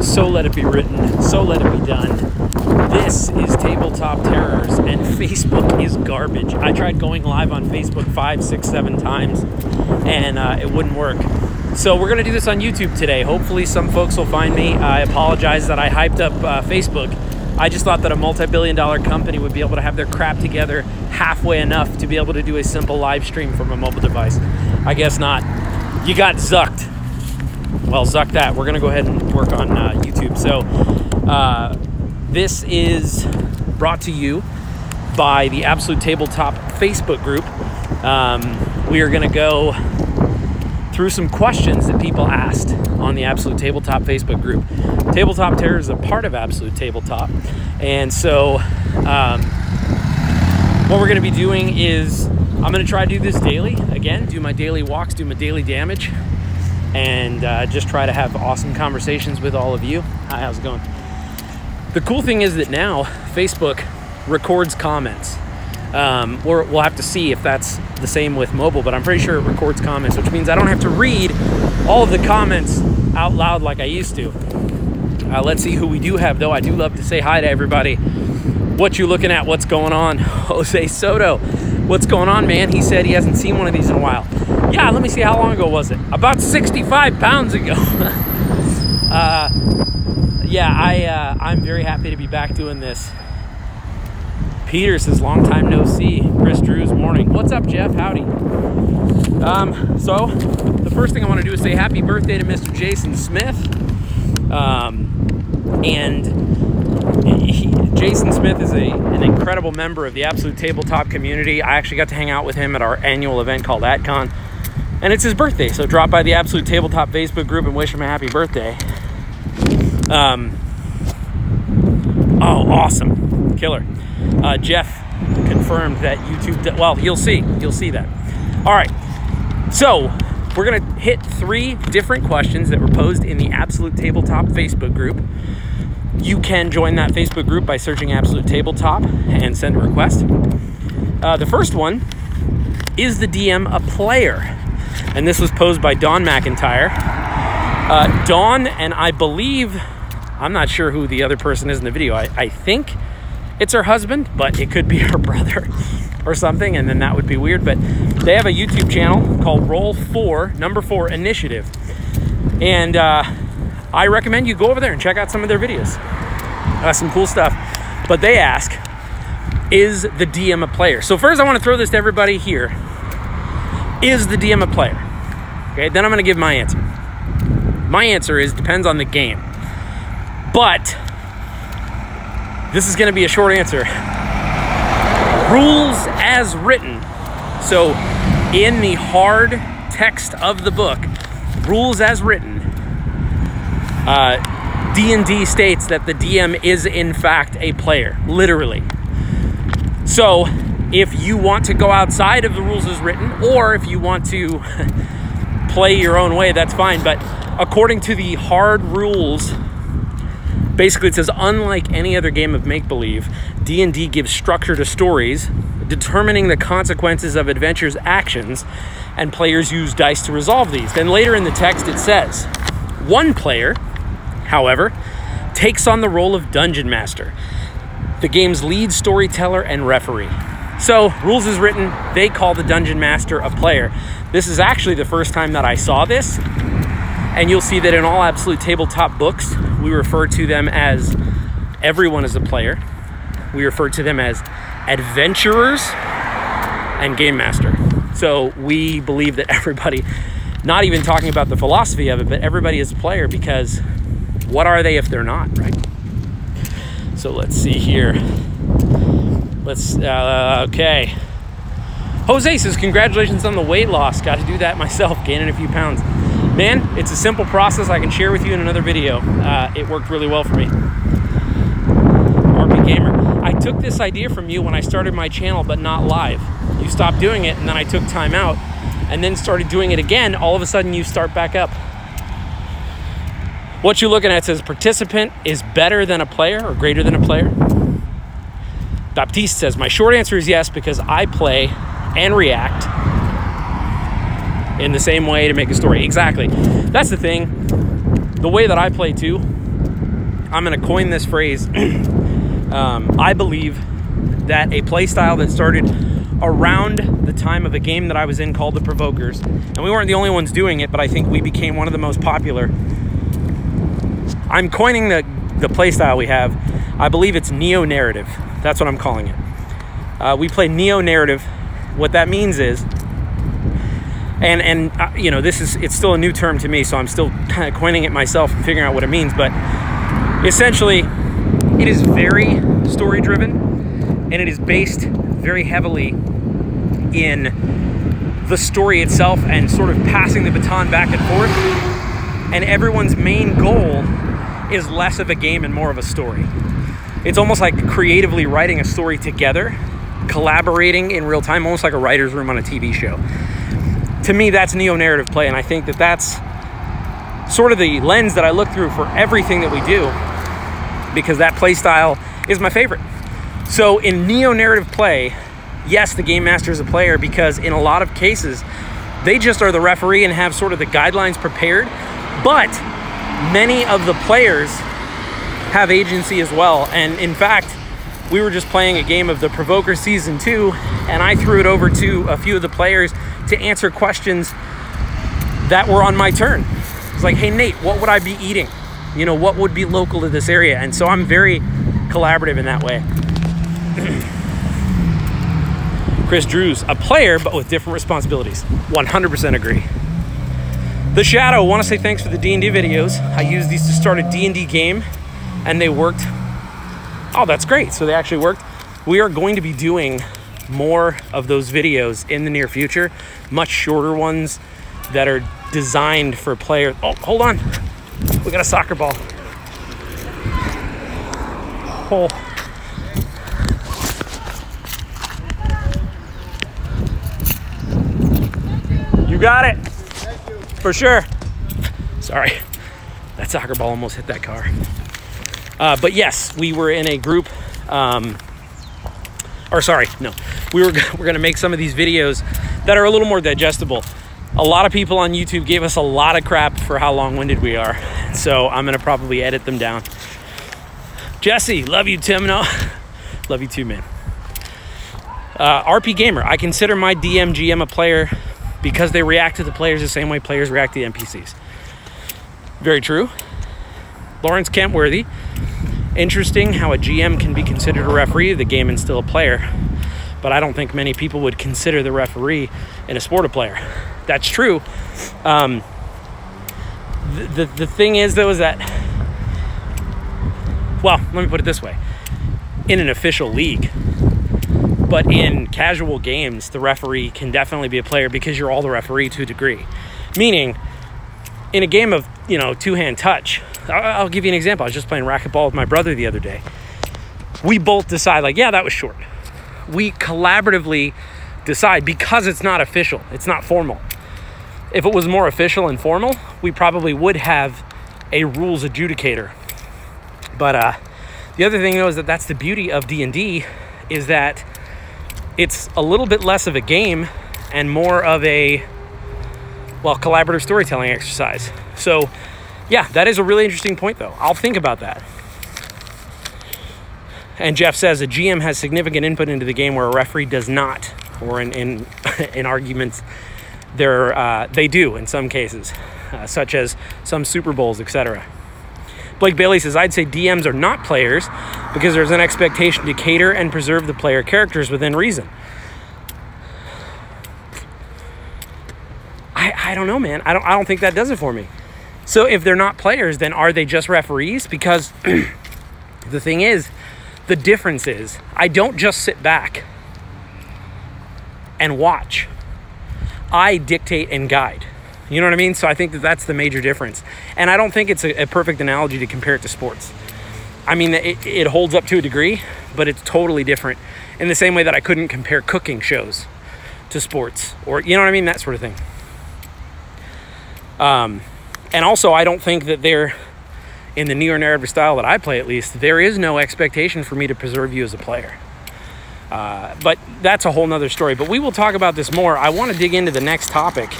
So let it be written, so let it be done. This is Tabletop Terrors, and Facebook is garbage. I tried going live on Facebook 5, 6, 7 times, and it wouldn't work. So we're gonna do this on YouTube today. Hopefully some folks will find me. I apologize that I hyped up Facebook. I just thought that a multi-billion-dollar company would be able to have their crap together halfway enough to be able to do a simple live stream from a mobile device. I guess not. You got zucked. Well, zuck that. We're gonna go ahead and work on YouTube. So this is brought to you by the Absolute Tabletop Facebook group. We are gonna go through some questions that people asked on the Absolute Tabletop Facebook group. Tabletop Terror is a part of Absolute Tabletop. And so what we're gonna be doing is I'm gonna try to do this daily. Again, do my daily walks, do my daily damage, and just try to have awesome conversations with all of you. Hi, how's it going? The cool thing is that now Facebook records comments. We'll have to see if that's the same with mobile, but I'm pretty sure it records comments, which means I don't have to read all of the comments out loud like I used to. Let's see who we do have, though. I do love to say hi to everybody. What you looking at? What's going on? Jose Soto, what's going on, man? He said he hasn't seen one of these in a while. Yeah, let me see, how long ago was it? About 65 pounds ago. Yeah, I'm very happy to be back doing this. Peter says, long time no see. Chris Drews, morning. What's up, Jeff? Howdy. So the first thing I want to do is say happy birthday to Mr. Jason Smith. Jason Smith is an incredible member of the Absolute Tabletop community. I actually got to hang out with him at our annual event called AtCon, and it's his birthday, so drop by the Absolute Tabletop Facebook group and wish him a happy birthday. Oh, awesome. Killer. Jeff confirmed that YouTube, well, you'll see that. All right, so we're gonna hit 3 different questions that were posed in the Absolute Tabletop Facebook group. You can join that Facebook group by searching Absolute Tabletop and send a request. The first one, is the DM a player? And this was posed by Dawn McIntyre. Dawn, and I believe, I'm not sure who the other person is in the video. I think it's her husband, but it could be her brother or something, and then that would be weird. But they have a YouTube channel called Roll4 Initiative. And I recommend you go over there and check out some of their videos. Some cool stuff. But they ask, is the DM a player? So first I want to throw this to everybody here. Is the DM a player? Okay, then I'm going to give my answer. My answer is depends on the game. But this is going to be a short answer. Rules as written. So in the hard text of the book, rules as written, D&D states that the DM is in fact a player, literally. So if you want to go outside of the rules as written, or if you want to play your own way, that's fine. But according to the hard rules, basically it says, unlike any other game of make-believe, D&D gives structure to stories, determining the consequences of adventures' actions, and players use dice to resolve these. Then later in the text it says, one player, however, takes on the role of Dungeon Master, the game's lead storyteller and referee. So, rules as written, they call the Dungeon Master a player. This is actually the first time that I saw this, and you'll see that in all Absolute Tabletop books, we refer to them as everyone is a player. We refer to them as adventurers and game master. So we believe that everybody, not even talking about the philosophy of it, but everybody is a player, because what are they if they're not, right? So let's see here. Okay. Jose says, congratulations on the weight loss. Got to do that myself, gaining a few pounds. Man, it's a simple process I can share with you in another video. It worked really well for me. RPGamer, I took this idea from you when I started my channel, but not live. You stopped doing it, and then I took time out, and then started doing it again. All of a sudden, you start back up. What you're looking at says participant is better than a player or greater than a player. Baptiste says, my short answer is yes, because I play and react in the same way to make a story. Exactly. That's the thing. The way that I play too I'm going to coin this phrase. I believe that a play style that started around the time of a game that I was in called The Provokers, and we weren't the only ones doing it, but I think we became one of the most popular. I'm coining the play style we have. I believe it's neo-narrative. That's what I'm calling it. We play neo-narrative. What that means is, and you know, it's still a new term to me, so I'm still kind of coining it myself and figuring out what it means, but essentially it is very story driven, and it is based very heavily in the story itself and sort of passing the baton back and forth, and everyone's main goal is less of a game and more of a story. It's almost like creatively writing a story together, collaborating in real time, almost like a writer's room on a TV show. To me, that's neo-narrative play, and I think that that's sort of the lens that I look through for everything that we do, because that play style is my favorite. So in neo-narrative play, yes, the game master is a player, because in a lot of cases, they just are the referee and have sort of the guidelines prepared, but many of the players have agency as well. And in fact, we were just playing a game of The Provoker Season 2, and I threw it over to a few of the players to answer questions that were on my turn. It's like, hey, Nate, what would I be eating? You know, what would be local to this area? And so I'm very collaborative in that way. Chris Drews, a player, but with different responsibilities. 100% agree. The Shadow, want to say thanks for the D&D videos. I used these to start a D&D game, and they worked. Oh, that's great. So they actually worked. We are going to be doing more of those videos in the near future, much shorter ones that are designed for players. Oh, hold on. We got a soccer ball. Oh. You got it. Thank you. For sure. Sorry. That soccer ball almost hit that car. But yes, we were in a group, we're going to make some of these videos that are a little more digestible. A lot of people on YouTube gave us a lot of crap for how long-winded we are, so I'm going to probably edit them down. Jesse, love you, Timno. Love you too, man. RPGamer, I consider my GM a player because they react to the players the same way players react to the NPCs. Very true. Lawrence Kentworthy, interesting how a GM can be considered a referee of the game and still a player, but I don't think many people would consider the referee in a sport a player. That's true. The thing is, though, is that, well, let me put it this way. In an official league, but in casual games, the referee can definitely be a player because you're all the referee to a degree. Meaning, in a game of, you know, two-hand touch, I'll give you an example. I was just playing racquetball with my brother the other day. We both decide, like, yeah, that was short. We collaboratively decide because it's not official. It's not formal. If it was more official and formal, we probably would have a rules adjudicator. But the other thing, though, is that that's the beauty of D&D, is that it's a little bit less of a game and more of a, well, collaborative storytelling exercise. So, yeah, that is a really interesting point, though. I'll think about that. And Jeff says a GM has significant input into the game where a referee does not, or in arguments, they do in some cases, such as some Super Bowls, etc. Blake Bailey says, I'd say DMs are not players because there's an expectation to cater and preserve the player characters within reason. I don't know, man. I don't think that does it for me. So if they're not players, then are they just referees? Because the thing is, the difference is, I don't just sit back and watch. I dictate and guide. You know what I mean? So I think that that's the major difference. And I don't think it's a perfect analogy to compare it to sports. I mean, it holds up to a degree, but it's totally different. In the same way that I couldn't compare cooking shows to sports, or, you know what I mean? That sort of thing. And also, I don't think that in the neo-narrative style that I play, at least, there is no expectation for me to preserve you as a player. But that's a whole nother story. But we will talk about this more. I want to dig into the next topic.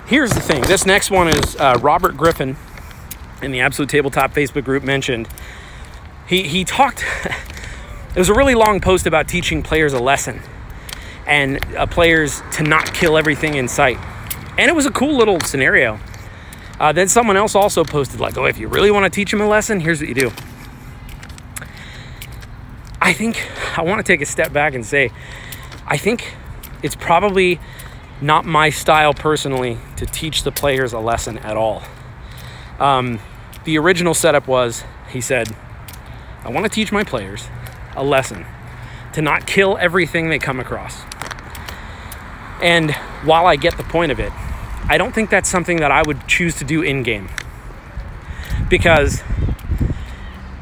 Here's the thing. This next one is Robert Griffin in the Absolute Tabletop Facebook group mentioned. He talked, it was a really long post about teaching players a lesson and players to not kill everything in sight. And it was a cool little scenario. Then someone else also posted like, oh, if you really want to teach them a lesson, here's what you do. I think I want to take a step back and say, I think it's probably not my style personally to teach the players a lesson at all. The original setup was, he said, I want to teach my players a lesson to not kill everything they come across. And while I get the point of it, I don't think that's something that I would choose to do in-game. Because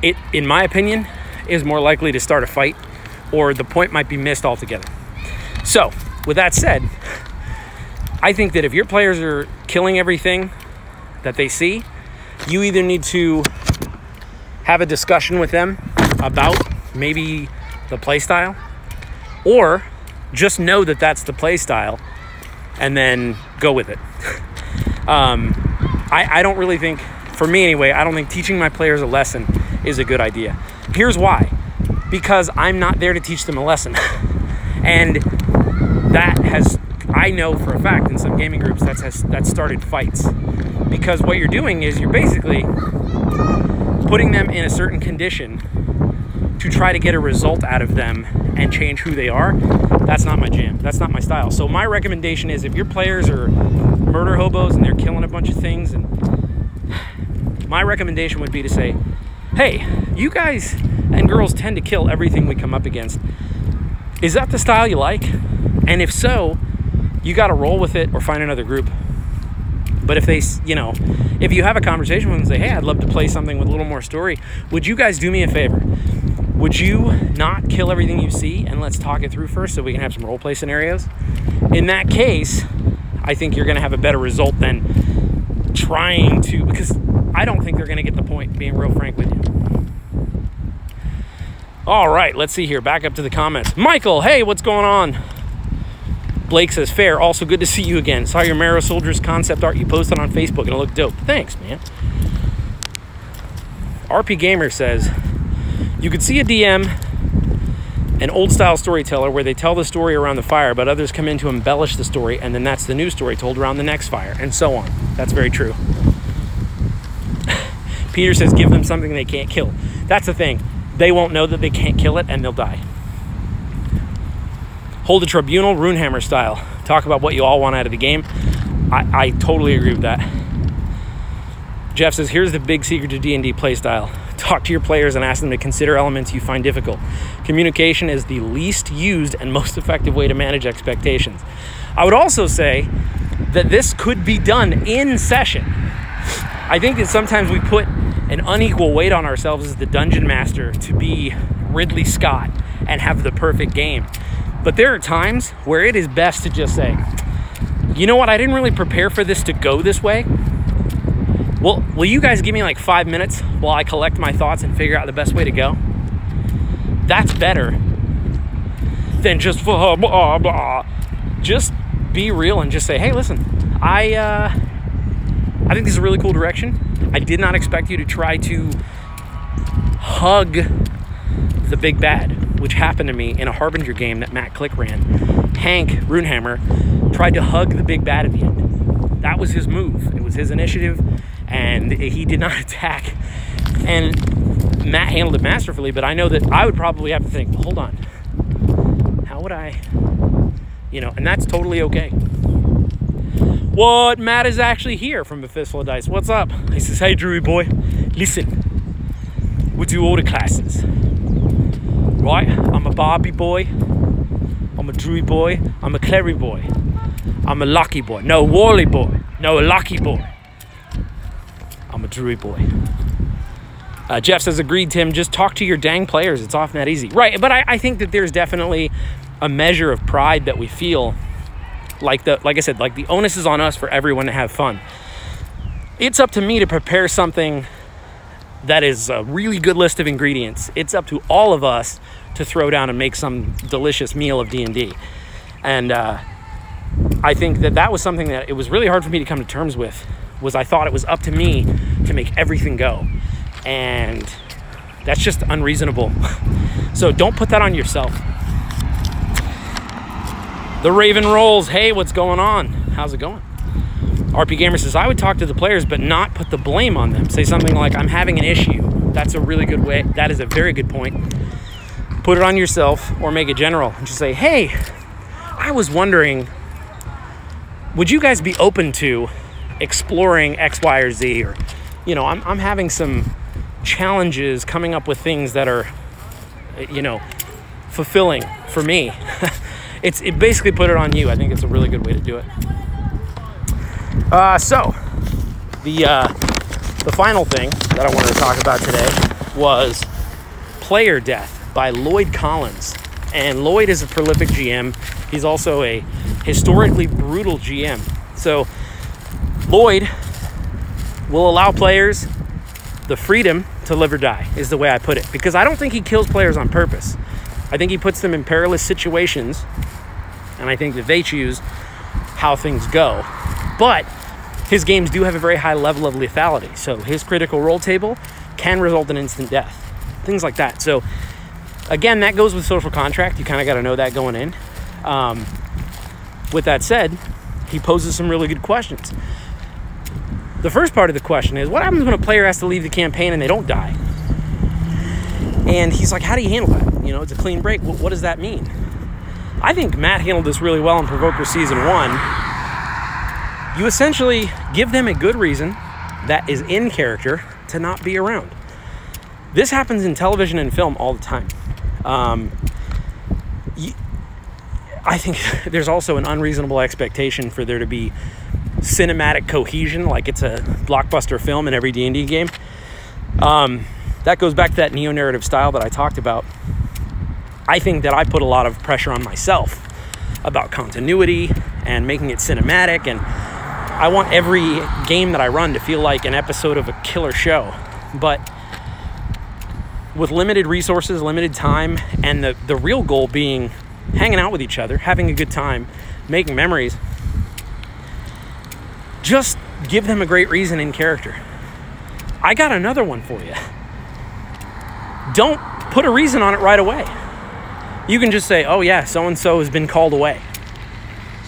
it, in my opinion, is more likely to start a fight, or the point might be missed altogether. So, with that said, I think that if your players are killing everything that they see, you either need to have a discussion with them about maybe the play style, or just know that that's the play style and then go with it. I don't really think, for me anyway, I don't think teaching my players a lesson is a good idea. Here's why. Because I'm not there to teach them a lesson. And that has, I know for a fact in some gaming groups that started fights. Because what you're doing is you're basically putting them in a certain condition to try to get a result out of them and change who they are. That's not my jam. That's not my style. So my recommendation is, if your players are murder hobos and they're killing a bunch of things, and my recommendation would be to say, hey, you guys and girls tend to kill everything we come up against. Is that the style you like? And if so, you got to roll with it or find another group. But if they, you know, if you have a conversation with them and say, hey, I'd love to play something with a little more story, would you guys do me a favor? Would you not kill everything you see, and let's talk it through first so we can have some role play scenarios? In that case, I think you're going to have a better result than trying to, because I don't think they're going to get the point, being real frank with you. All right, let's see here. Back up to the comments. Michael, hey, what's going on? Blake says, fair. Also good to see you again. Saw your Marrow Soldiers concept art you posted on Facebook and it looked dope. Thanks, man. RPGamer says, you could see a DM, an old-style storyteller, where they tell the story around the fire, but others come in to embellish the story, and then that's the new story told around the next fire, and so on. That's very true. Peter says, give them something they can't kill. That's the thing. They won't know that they can't kill it, and they'll die. Hold a tribunal, Runehammer style. Talk about what you all want out of the game. I totally agree with that. Jeff says, here's the big secret to D&D playstyle. Talk to your players and ask them to consider elements you find difficult. Communication is the least used and most effective way to manage expectations. I would also say that this could be done in session. I think that sometimes we put an unequal weight on ourselves as the dungeon master to be Ridley Scott and have the perfect game. But there are times where it is best to just say, you know what, I didn't really prepare for this to go this way. Well, will you guys give me like 5 minutes while I collect my thoughts and figure out the best way to go? That's better than just just be real and just say, hey, listen, I think this is a really cool direction. I did not expect you to try to hug the big bad, which happened to me in a Harbinger game that Matt Click ran. Hank Runehammer tried to hug the big bad at the end. That was his move. It was his initiative, and he did not attack. And Matt handled it masterfully, but I know that I would probably have to think, well, hold on, how would I, and that's totally okay. What? Matt is actually here from the Thistle Dice. What's up? He says, hey, Druid boy, listen, we do all the classes, right? I'm a Barbie boy, I'm a Druid boy, I'm a Cleric boy, I'm a Lucky boy, no, Wally boy, no, a Lucky boy. I'm a Druid boy. Jeff says, agreed, Tim. Just talk to your dang players. It's often that easy. Right, but I think that there's definitely a measure of pride that we feel. Like I said, like the onus is on us for everyone to have fun. It's up to me to prepare something that is a really good list of ingredients. It's up to all of us to throw down and make some delicious meal of D&D. And I think that was something that it was really hard for me to come to terms with, was I thought it was up to me to make everything go. And that's just unreasonable. So don't put that on yourself. The Raven rolls. Hey, what's going on? How's it going? RPGamer says, I would talk to the players, but not put the blame on them. Say something like, I'm having an issue. That's a really good way. That is a very good point. Put it on yourself, or make it general. And just say, hey, I was wondering, would you guys be open to exploring X, Y, or Z? Or, you know, I'm having some challenges coming up with things that are, you know, fulfilling for me. It basically put it on you. I think it's a really good way to do it. So the final thing that I wanted to talk about today was Player Death by Lloyd Collins. And Lloyd is a prolific GM. He's also a historically brutal GM. So Lloyd will allow players the freedom to live or die, is the way I put it. Because I don't think he kills players on purpose. I think he puts them in perilous situations, and I think that they choose how things go. But his games do have a very high level of lethality. So his critical role table can result in instant death. Things like that. So again, that goes with social contract. You kind of got to know that going in. With that said, he poses some really good questions. The first part of the question is, what happens when a player has to leave the campaign and they don't die? And he's like, how do you handle that? You know, it's a clean break. What does that mean? I think Matt handled this really well in Provoker Season 1. You essentially give them a good reason that is in character to not be around. This happens in television and film all the time. I think there's also an unreasonable expectation for there to be cinematic cohesion, like it's a blockbuster film in every D&D game. That goes back to that neo-narrative style that I talked about. I think that I put a lot of pressure on myself about continuity and making it cinematic, and I want every game that I run to feel like an episode of a killer show. But with limited resources, limited time, and the real goal being hanging out with each other, having a good time, making memories, just give them a great reason in character. I got another one for you. Don't put a reason on it right away. You can just say, oh yeah, so-and-so has been called away.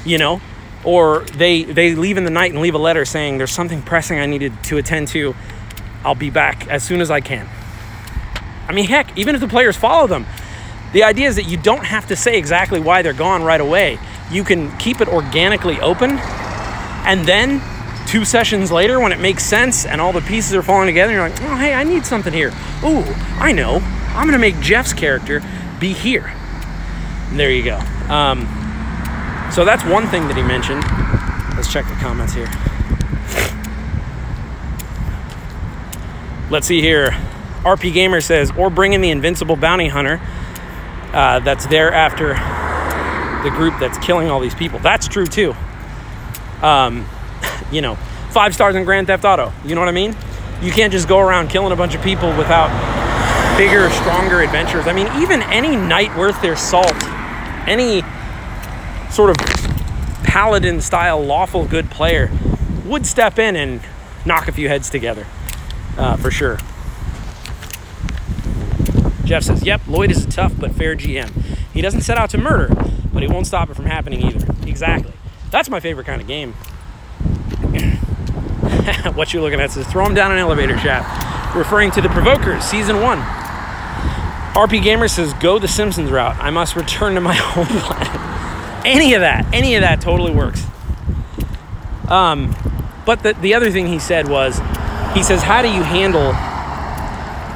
You know? Or they leave in the night and leave a letter saying, there's something pressing I needed to attend to. I'll be back as soon as I can. I mean, heck, even if the players follow them, the idea is that you don't have to say exactly why they're gone right away. You can keep it organically open, and then 2 sessions later, when it makes sense and all the pieces are falling together, you're like, oh, hey, I need something here. Ooh, I know. I'm going to make Jeff's character be here. And there you go. So that's one thing that he mentioned. Let's check the comments here. Let's see here. RPGamer says, or bring in the invincible bounty hunter that's there after the group that's killing all these people. That's true too. You know, 5 stars in Grand Theft Auto. You know what I mean? You can't just go around killing a bunch of people without bigger, stronger adventures. I mean, even any knight worth their salt, any sort of paladin-style lawful good player would step in and knock a few heads together, for sure. Jeff says, yep, Lloyd is a tough but fair GM. He doesn't set out to murder, but he won't stop it from happening either. Exactly. That's my favorite kind of game. What you looking at says, throw him down an elevator shaft. Referring to the Provokers, Season 1. RPGamer says, go the Simpsons route. I must return to my home planet. Any of that totally works. But the other thing he said was, he says, how do you handle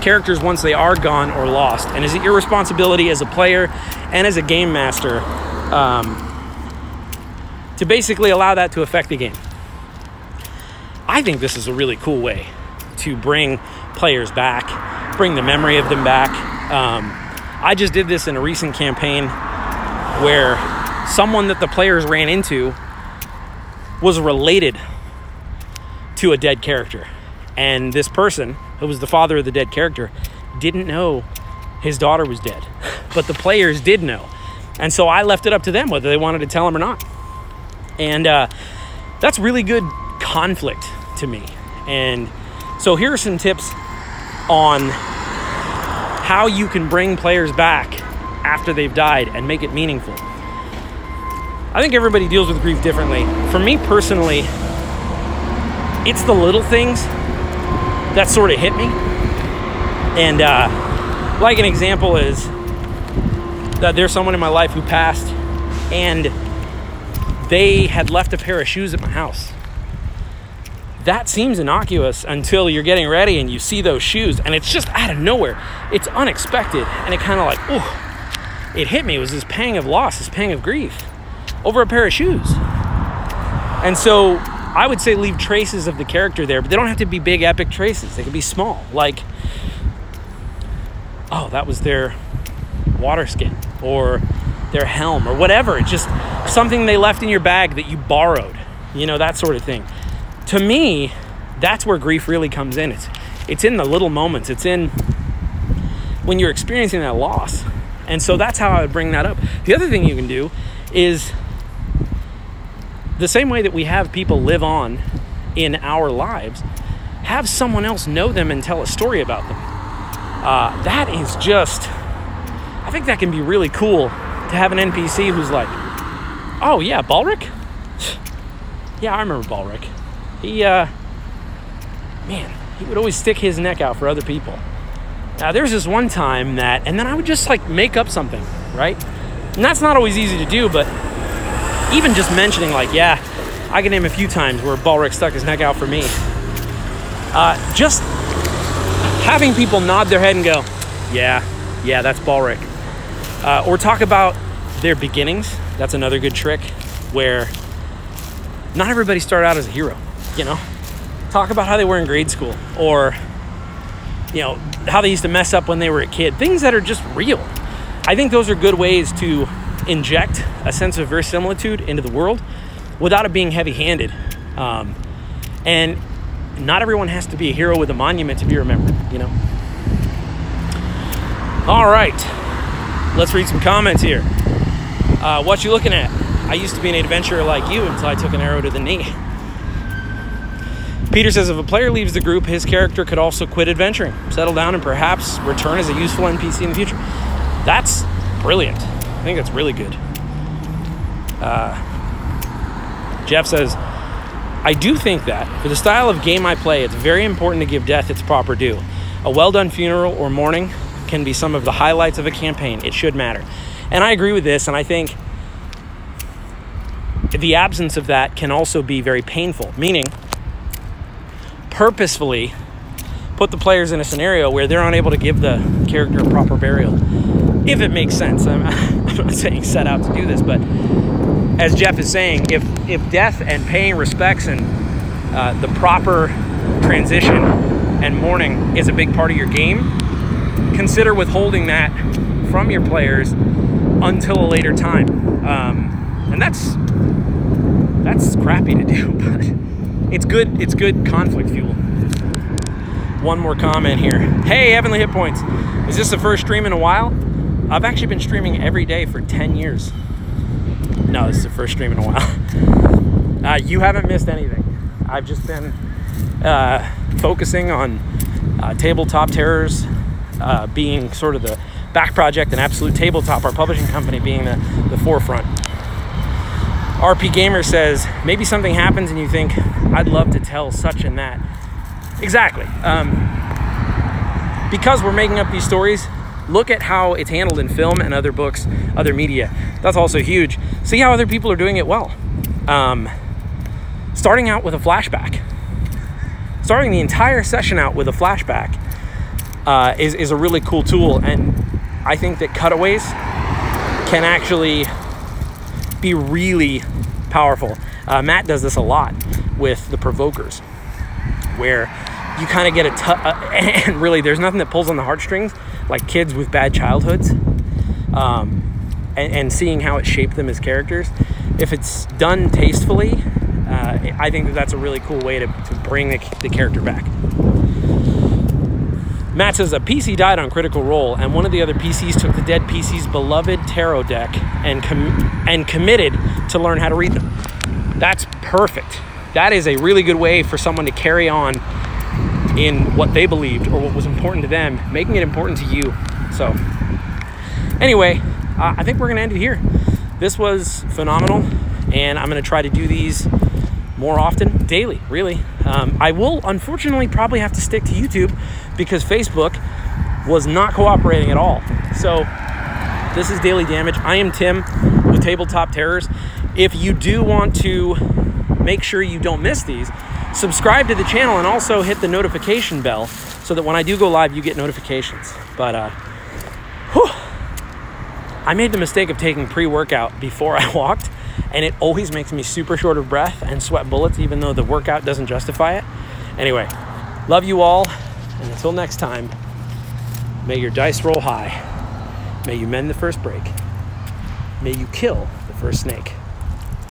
characters once they are gone or lost? And is it your responsibility as a player and as a game master to basically allow that to affect the game? I think this is a really cool way to bring players back, bring the memory of them back. I just did this in a recent campaign where someone that the players ran into was related to a dead character. And this person, who was the father of the dead character, didn't know his daughter was dead. But the players did know. And so I left it up to them whether they wanted to tell him or not. And that's really good conflict to me. And so here are some tips on how you can bring players back after they've died and make it meaningful. I think everybody deals with grief differently. For me personally, it's the little things that sort of hit me. And like an example is that there's someone in my life who passed, and they had left a pair of shoes at my house. That seems innocuous until you're getting ready and you see those shoes, and it's just out of nowhere. It's unexpected, and it kind of like, oh, it hit me. It was this pang of loss, this pang of grief over a pair of shoes. And so I would say leave traces of the character there, but they don't have to be big epic traces. They can be small, like, oh, that was their water skin or their helm or whatever. It's just something they left in your bag that you borrowed, you know, that sort of thing. To me, that's where grief really comes in. It's in the little moments. It's in when you're experiencing that loss. And so that's how I would bring that up. The other thing you can do is the same way that we have people live on in our lives, have someone else know them and tell a story about them. That is just, I think that can be really cool to have an NPC who's like, oh yeah, Balric? Yeah, I remember Balric. He, man, he would always stick his neck out for other people. Now, there's this one time that, and then I would just like make up something, right? And that's not always easy to do, but even just mentioning like, yeah, I can name a few times where Balric stuck his neck out for me. Just having people nod their head and go, yeah, that's Balric. Or talk about their beginnings. That's another good trick where not everybody started out as a hero, you know? Talk about how they were in grade school, or, you know, how they used to mess up when they were a kid. Things that are just real. I think those are good ways to inject a sense of verisimilitude into the world without it being heavy-handed. And not everyone has to be a hero with a monument to be remembered, you know? All right, let's read some comments here. What you looking at? I used to be an adventurer like you until I took an arrow to the knee. Peter says, if a player leaves the group, his character could also quit adventuring, settle down, and perhaps return as a useful NPC in the future. That's brilliant. I think that's really good. Jeff says, I do think that for the style of game I play, it's very important to give death its proper due. A well-done funeral or mourning can be some of the highlights of a campaign. It should matter. And I agree with this, and I think the absence of that can also be very painful, meaning purposefully put the players in a scenario where they're unable to give the character a proper burial, if it makes sense. I'm not saying set out to do this, but as Jeff is saying, if death and paying respects and the proper transition and mourning is a big part of your game, consider withholding that from your players until a later time. And that's crappy to do, but it's good conflict fuel. One more comment here. Hey, Heavenly Hit Points. Is this the first stream in a while? I've actually been streaming every day for 10 years. No, this is the first stream in a while. You haven't missed anything. I've just been focusing on Tabletop Terrors being sort of the back project, and Absolute Tabletop, our publishing company, being the forefront. RPGamer says, maybe something happens and you think, I'd love to tell such and that. Exactly. Because we're making up these stories, look at how it's handled in film and other books, other media. That's also huge. See how other people are doing it well. Starting out with a flashback. Starting the entire session out with a flashback is a really cool tool. And I think that cutaways can actually be really powerful. Matt does this a lot with the provokers, where you kind of get and really there's nothing that pulls on the heartstrings like kids with bad childhoods, and seeing how it shaped them as characters. If it's done tastefully, I think that's a really cool way to bring the character back. Matt says, a PC died on Critical Role, and one of the other PCs took the dead PC's beloved tarot deck and committed to learn how to read them. That's perfect. That is a really good way for someone to carry on in what they believed or what was important to them, making it important to you. So anyway, I think we're gonna end it here. This was phenomenal, and I'm gonna try to do these more often, daily, really. I will unfortunately probably have to stick to YouTube because Facebook was not cooperating at all. So this is Daily Damage. I am Tim with Tabletop Terrors. If you do want to make sure you don't miss these, subscribe to the channel and also hit the notification bell so that when I do go live, you get notifications. But I made the mistake of taking pre-workout before I walked, and it always makes me super short of breath and sweat bullets, even though the workout doesn't justify it. Anyway, love you all, and until next time, may your dice roll high. May you mend the first break. May you kill the first snake.